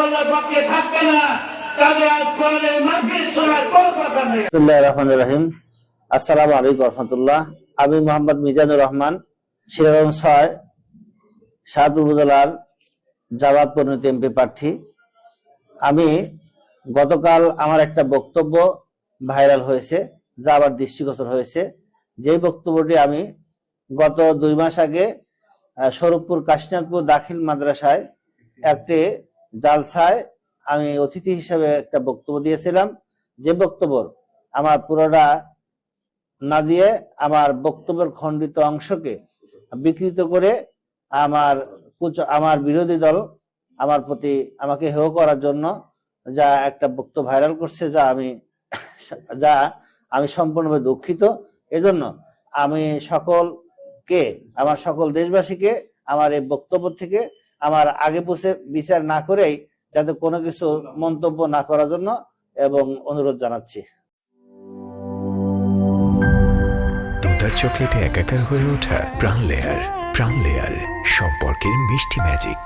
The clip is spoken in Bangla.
আল্লাহর পক্ষে থাকবে না, তাদের কোরআনের মাহফিল শোনার কোনো কথা নেই। বিসমিল্লাহির রহমানির রহিম। আসসালামু আলাইকুম ওয়া রাহমাতুল্লাহ। আমি মোহাম্মদ মিজানুর রহমান, শিরাগঞ্জ 6 উপজেলার জামাত পরিণত এমপি প্রার্থী। আমি গতকাল আমার একটা বক্তব্য ভাইরাল হয়েছে, যা আবার দৃষ্টিগোচর হয়েছে। যে বক্তব্যটি আমি গত 2 মাস আগে স্বরূপপুর কাশীনাথপুর দাখিল মাদ্রাসায় একটি জালসায় আমি অতিথি হিসেবে একটা বক্তব্য দিয়েছিলাম। যে বক্তব্য আমার পুরোটা না দিয়ে আমার বক্তব্যের খণ্ডিত অংশকে বিকৃত করে আমার বিরোধী দল আমার প্রতি আমাকে হেয় করার জন্য যা একটা বক্তব্য ভাইরাল করছে, যা আমি সম্পূর্ণভাবে দুঃখিত। এজন্য আমি আমার সকল দেশবাসীকে আমার এই বক্তব্য থেকে আমার আগে পৌঁছে বিচার না করেই যাতে কোনো কিছু মন্তব্য না করার জন্য এবং অনুরোধ জানাচ্ছি। দুধার চকলেটে একাকার হয়ে ওঠা প্রাণ লেয়ার সম্পর্কের মিষ্টি ম্যাজিক।